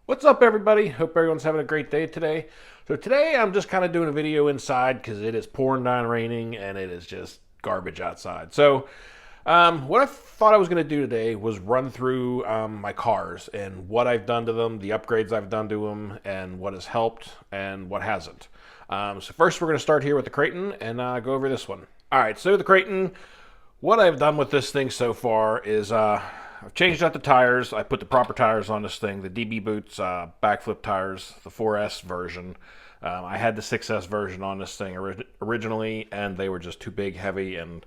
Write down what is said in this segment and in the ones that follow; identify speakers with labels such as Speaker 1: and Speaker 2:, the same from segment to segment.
Speaker 1: What's up, everybody? Hope everyone's having a great day today. So today I'm just kind of doing a video inside because it is pouring down raining and it is just garbage outside. So what I thought I was going to do today was run through my cars and what I've done to them, the upgrades I've done to them, and what has helped and what hasn't. So first we're going to start here with the Creighton and go over this one. All right, so the Creighton, what I've done with this thing so far is I've changed out the tires. I put the proper tires on this thing, the DB Boots backflip tires, the 4S version. I had the 6S version on this thing originally, and they were just too big, heavy, and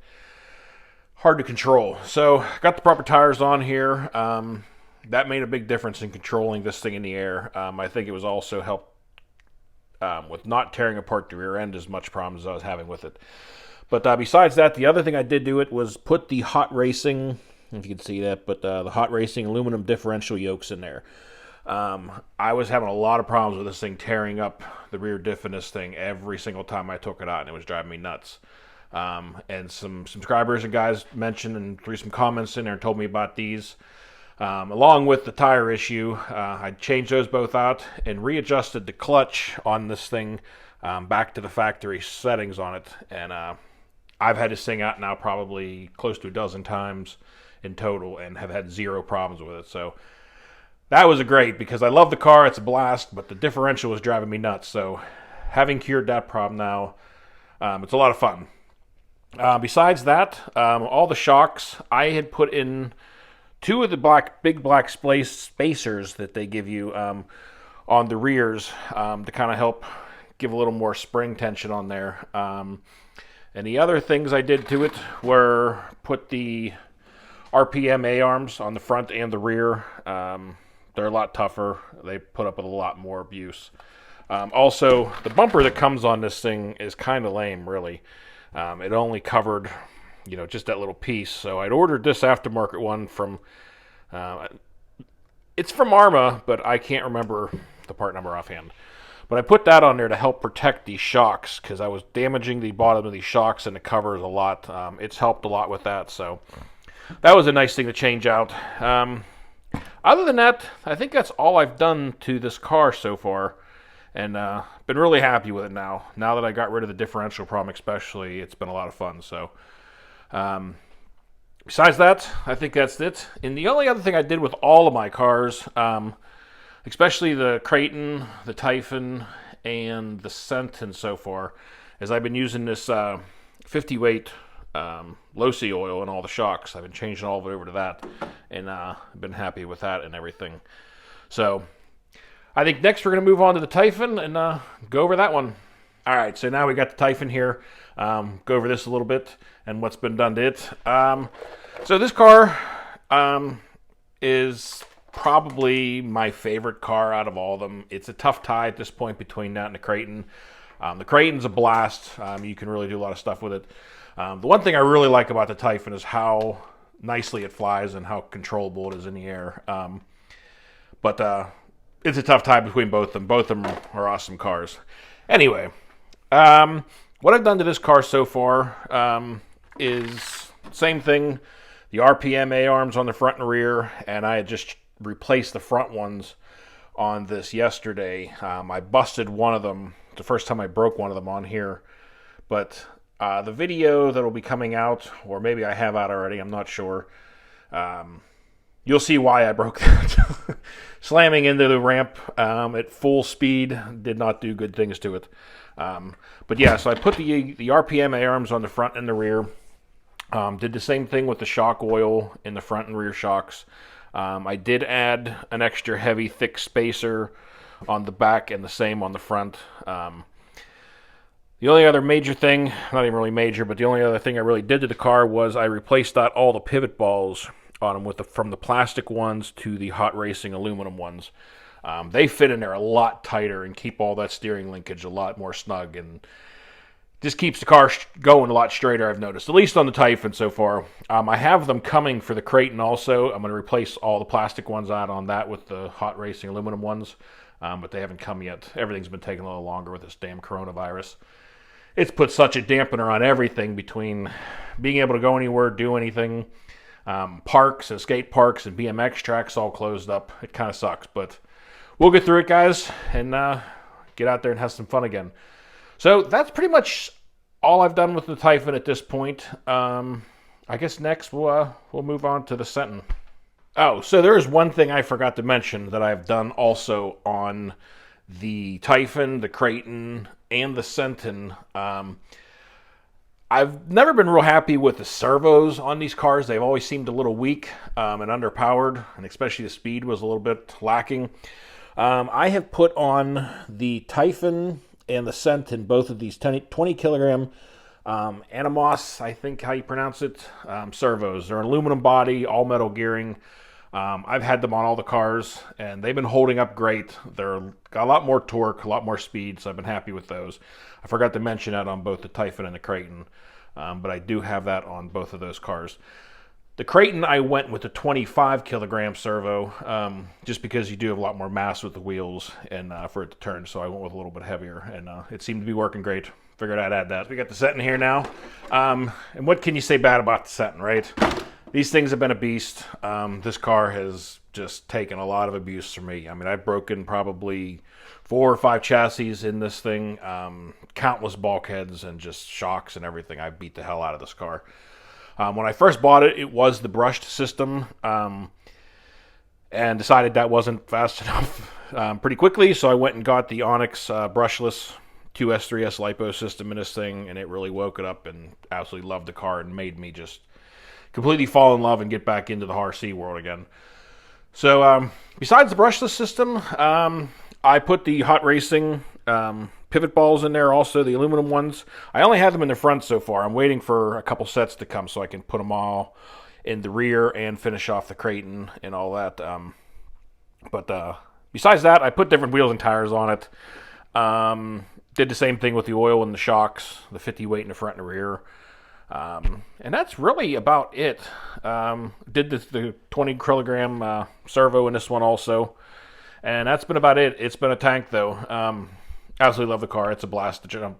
Speaker 1: hard to control. So got the proper tires on here. That made a big difference in controlling this thing in the air. I think it was also helped with not tearing apart the rear end as much problems as I was having with it. But besides that, the other thing I did do it was put the Hot Racing, if you can see that, but the Hot Racing aluminum differential yokes in there. I was having a lot of problems with this thing tearing up the rear diff in this thing every single time I took it out, and it was driving me nuts. And some subscribers and guys mentioned and threw some comments in there and told me about these. Along with the tire issue, I changed those both out and readjusted the clutch on this thing back to the factory settings on it. And I've had this thing out now probably close to a dozen times in total and have had zero problems with it. So that was great because I love the car. It's a blast, but the differential was driving me nuts. So having cured that problem now, it's a lot of fun. Besides that, all the shocks, I had put in two of the big black spacers that they give you on the rears to kind of help give a little more spring tension on there. And the other things I did to it were put the RPM A-arms on the front and the rear. They're a lot tougher. They put up with a lot more abuse. Also, the bumper that comes on this thing is kind of lame, really. It only covered, just that little piece. So I'd ordered this aftermarket one from, it's from Arrma, but I can't remember the part number offhand. But I put that on there to help protect these shocks because I was damaging the bottom of these shocks and the covers a lot. It's helped a lot with that, so that was a nice thing to change out. Other than that, I think that's all I've done to this car so far, and been really happy with it now. Now that I got rid of the differential problem especially, it's been a lot of fun. So besides that, I think that's it. And the only other thing I did with all of my cars, especially the Creighton, the Typhon, and the Cent and so far, is I've been using this 50 weight low-C oil in all the shocks. I've been changing all of it over to that, and I've been happy with that and everything. So I think next we're going to move on to the Typhon and go over that one. All right, so now we got the Typhon here. Go over this a little bit and what's been done to it. So this car is probably my favorite car out of all of them. It's a tough tie at this point between that and the Creighton. The Creighton's a blast. You can really do a lot of stuff with it. The one thing I really like about the Typhon is how nicely it flies and how controllable it is in the air. But it's a tough tie between both of them. Both of them are awesome cars. Anyway, what I've done to this car so far is same thing. The RPM A-arms on the front and rear, and I had just replaced the front ones on this yesterday. I busted one of them. It's the first time I broke one of them on here. But the video that will be coming out, or maybe I have out already, I'm not sure. You'll see why I broke that. Slamming into the ramp at full speed did not do good things to it. But yeah, so I put the RPM A-arms on the front and the rear. Did the same thing with the shock oil in the front and rear shocks. I did add an extra heavy, thick spacer on the back and the same on the front. The only other major thing, not even really major, but the only other thing I really did to the car was I replaced out all the pivot balls on them from the plastic ones to the Hot Racing aluminum ones. They fit in there a lot tighter and keep all that steering linkage a lot more snug, and just keeps the car going a lot straighter, I've noticed, at least on the Typhon so far. I have them coming for the Creighton also. I'm going to replace all the plastic ones out on that with the Hot Racing aluminum ones, but they haven't come yet. Everything's been taking a little longer with this damn coronavirus. It's put such a dampener on everything between being able to go anywhere, do anything. Parks and skate parks and BMX tracks all closed up. It kind of sucks, but we'll get through it, guys, and get out there and have some fun again. So that's pretty much all I've done with the Typhon at this point. I guess next we'll move on to the Senton. Oh, so there is one thing I forgot to mention that I've done also on the Typhon, the Creighton, and the Senton. I've never been real happy with the servos on these cars. They've always seemed a little weak and underpowered, and especially the speed was a little bit lacking. I have put on the Typhon and the Senton, both of these 20 kilogram Animos, I think how you pronounce it, servos. They're an aluminum body, all metal gearing. I've had them on all the cars, and they've been holding up great. They're got a lot more torque, a lot more speed, so I've been happy with those. I forgot to mention that on both the Typhon and the Creighton, but I do have that on both of those cars. The Creighton, I went with the 25 kilogram servo, just because you do have a lot more mass with the wheels and for it to turn, so I went with a little bit heavier, and it seemed to be working great. Figured I'd add that. We got the Senton here now, and what can you say bad about the Senton, right? These things have been a beast. This car has just taken a lot of abuse from me. I mean, I've broken probably 4 or 5 chassis in this thing, countless bulkheads and just shocks and everything. I beat the hell out of this car. When I first bought it, it was the brushed system, and decided that wasn't fast enough pretty quickly, so I went and got the Onyx brushless 2S3S LiPo system in this thing, and it really woke it up and absolutely loved the car and made me just completely fall in love and get back into the RC world again. So besides the brushless system, I put the Hot Racing pivot balls in there, also the aluminum ones. I only have them in the front so far. I'm waiting for a couple sets to come so I can put them all in the rear and finish off the Creighton and all that. But besides that, I put different wheels and tires on it. Did the same thing with the oil and the shocks, the 50 weight in the front and the rear. And that's really about it. Did the 20 kilogram servo in this one also. And that's been about it. It's been a tank though. Absolutely love the car. It's a blast to jump.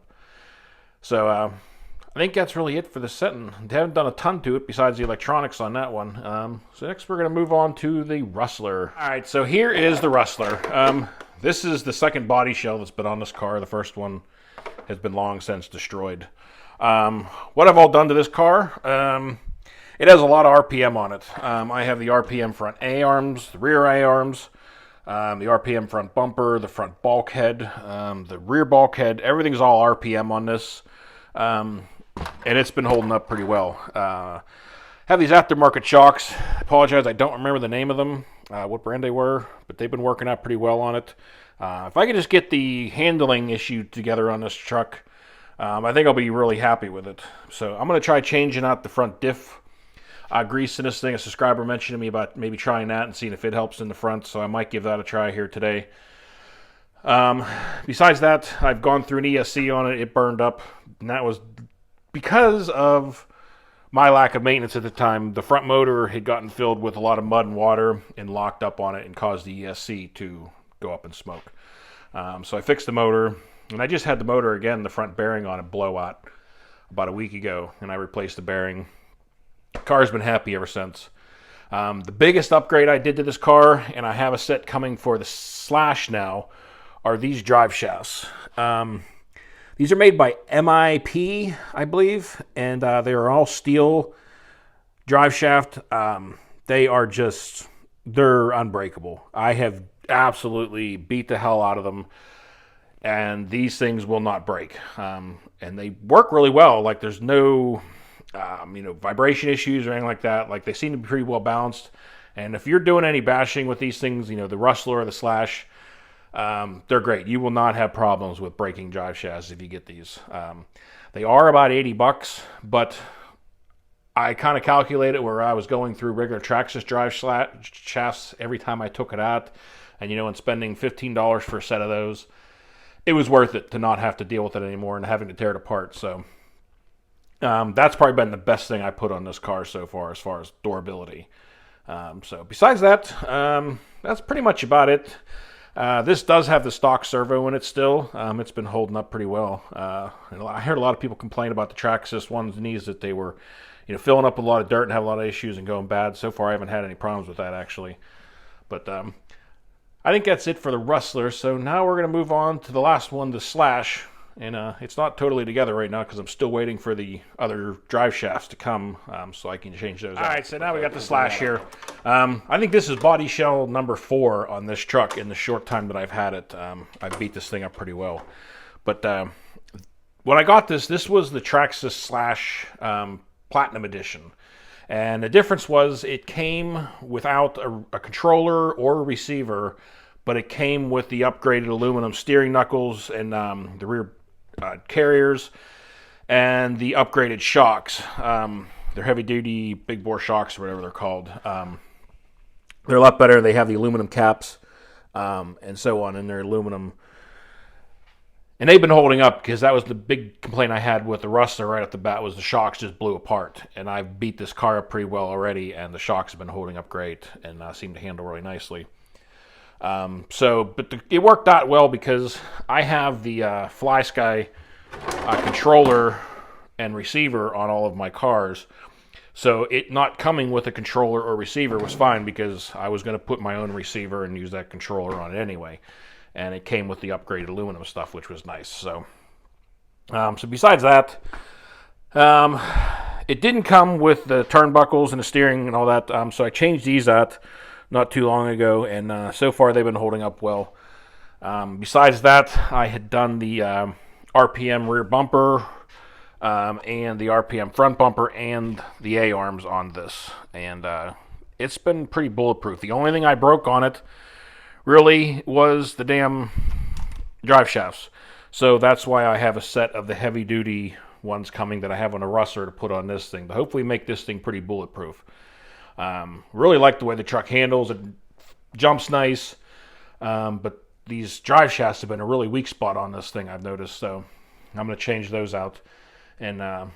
Speaker 1: So I think that's really it for the Senton. They haven't done a ton to it besides the electronics on that one. So next we're going to move on to the Rustler. All right, so here is the Rustler. This is the second body shell that's been on this car. The first one has been long since destroyed. What I've all done to this car, it has a lot of RPM on it. I have the RPM front A-arms, the rear A-arms, the RPM front bumper, the front bulkhead, the rear bulkhead. Everything's all RPM on this, and it's been holding up pretty well. Have these aftermarket shocks. I apologize, I don't remember the name of them, what brand they were, but they've been working out pretty well on it. If I could just get the handling issue together on this truck, I think I'll be really happy with it. So I'm going to try changing out the front diff grease in this thing. A subscriber mentioned to me about maybe trying that and seeing if it helps in the front, so I might give that a try here today. Besides that, I've gone through an ESC on it. It burned up, and that was because of my lack of maintenance at the time. The front motor had gotten filled with a lot of mud and water and locked up on it and caused the ESC to go up in smoke. So I fixed the motor, and I just had the motor again, the front bearing on it, blow out about a week ago, and I replaced the bearing. The car's been happy ever since. The biggest upgrade I did to this car, and I have a set coming for the Slash now, are these drive shafts. These are made by MIP, I believe, and they are all steel drive shaft. They're unbreakable. I have absolutely beat the hell out of them, and these things will not break. And they work really well. Like, there's no vibration issues or anything like that. Like, they seem to be pretty well balanced. And if you're doing any bashing with these things, the Rustler or the Slash, they're great. You will not have problems with breaking drive shafts if you get these. They are about $80, but I kind of calculated where I was going through regular Traxxas drive shafts every time I took it out, and spending $15 for a set of those, it was worth it to not have to deal with it anymore and having to tear it apart. So that's probably been the best thing I put on this car so far as durability. So besides that, that's pretty much about it. This does have the stock servo in it still. It's been holding up pretty well. I heard a lot of people complain about the Traxxas ones and these, that they were filling up with a lot of dirt and have a lot of issues and going bad. So far I haven't had any problems with that, actually. But I think that's it for the Rustler. So now we're going to move on to the last one, the Slash. And it's not totally together right now because I'm still waiting for the other drive shafts to come so I can change those out. All right, so now we got the Slash here. I think this is body shell number 4 on this truck in the short time that I've had it. I beat this thing up pretty well. But when I got this was the Traxxas Slash Platinum Edition. And the difference was it came without a controller or a receiver, but it came with the upgraded aluminum steering knuckles and the rear carriers and the upgraded shocks. They're heavy-duty big bore shocks or whatever they're called. They're a lot better. They have the aluminum caps and so on, and they're aluminum. And they've been holding up because that was the big complaint I had with the Rustler right off the bat was the shocks just blew apart. And I've beat this car up pretty well already, and the shocks have been holding up great and seem to handle really nicely. It worked out well because I have the FlySky controller and receiver on all of my cars. So it not coming with a controller or receiver was fine because I was going to put my own receiver and use that controller on it anyway. And it came with the upgraded aluminum stuff, which was nice. So besides that, it didn't come with the turnbuckles and the steering and all that. So I changed these out not too long ago, and so far they've been holding up well. Besides that, I had done the RPM rear bumper and the RPM front bumper and the A-arms on this. And it's been pretty bulletproof. The only thing I broke on it really was the damn drive shafts. So that's why I have a set of the heavy-duty ones coming that I have on a Rustler to put on this thing. But hopefully make this thing pretty bulletproof. Really like the way the truck handles. It jumps nice. But these drive shafts have been a really weak spot on this thing, I've noticed. So I'm going to change those out and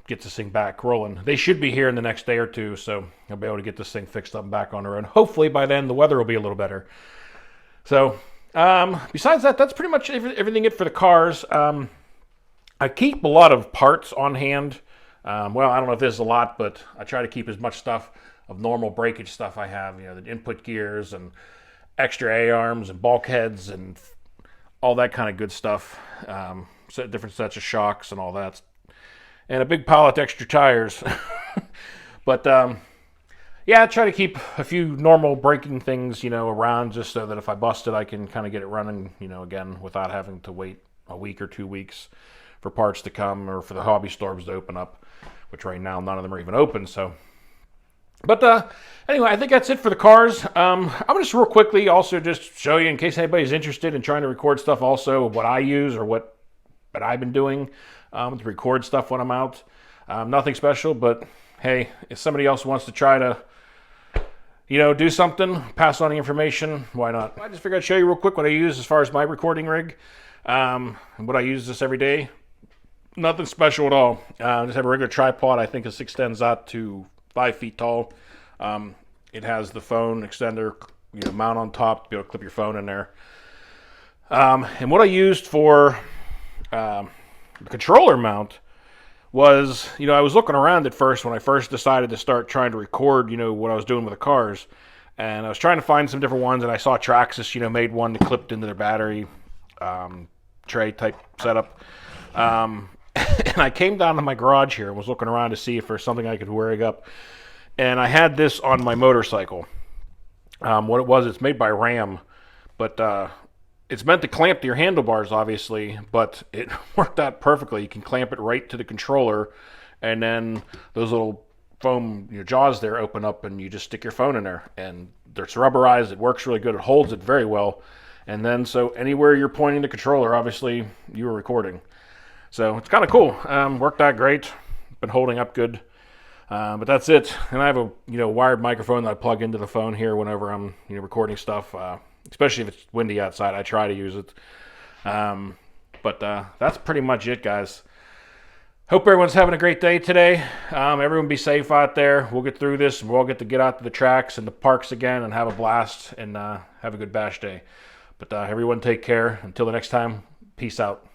Speaker 1: get this thing back rolling. They should be here in the next day or two, so I'll be able to get this thing fixed up and back on the road. Hopefully by then the weather will be a little better. So besides that, that's pretty much everything it for the cars. I keep a lot of parts on hand. Well, I don't know if this is a lot, but I try to keep as much stuff of normal breakage stuff I have, the input gears and extra A-arms and bulkheads and all that kind of good stuff. Different sets of shocks and all that. And a big pile of extra tires. But, yeah, I try to keep a few normal braking things, around just so that if I bust it, I can kind of get it running, again, without having to wait a week or 2 weeks for parts to come or for the hobby stores to open up, which right now none of them are even open, so. But anyway, I think that's it for the cars. I'm going to just real quickly also just show you, in case anybody's interested in trying to record stuff also, what I use or what I've been doing to record stuff when I'm out. Nothing special, but hey, if somebody else wants to try to, do something, pass on the information, why not? I just figured I'd show you real quick what I use as far as my recording rig. And what I use this every day. Nothing special at all. Just have a regular tripod. I think this extends out to 5 feet tall. It has the phone extender, mount on top to be able to clip your phone in there. And what I used for the controller mount was, I was looking around at first when I first decided to start trying to record, what I was doing with the cars. And I was trying to find some different ones, and I saw Traxxas, made one that clipped into their battery tray type setup. And I came down to my garage here and was looking around to see if there's something I could rig up. And I had this on my motorcycle. What it was, it's made by Arrma, but it's meant to clamp to your handlebars, obviously, but it worked out perfectly. You can clamp it right to the controller, and then those little foam jaws there open up, and you just stick your phone in there. And it's rubberized. It works really good. It holds it very well. And then, so anywhere you're pointing the controller, obviously, you were recording. So it's kind of cool. Worked out great. Been holding up good. But that's it. And I have a wired microphone that I plug into the phone here whenever I'm recording stuff. Especially if it's windy outside, I try to use it. But that's pretty much it, guys. Hope everyone's having a great day today. Everyone be safe out there. We'll get through this, and we'll all get to get out to the tracks and the parks again and have a blast and have a good bash day. But everyone take care. Until the next time, peace out.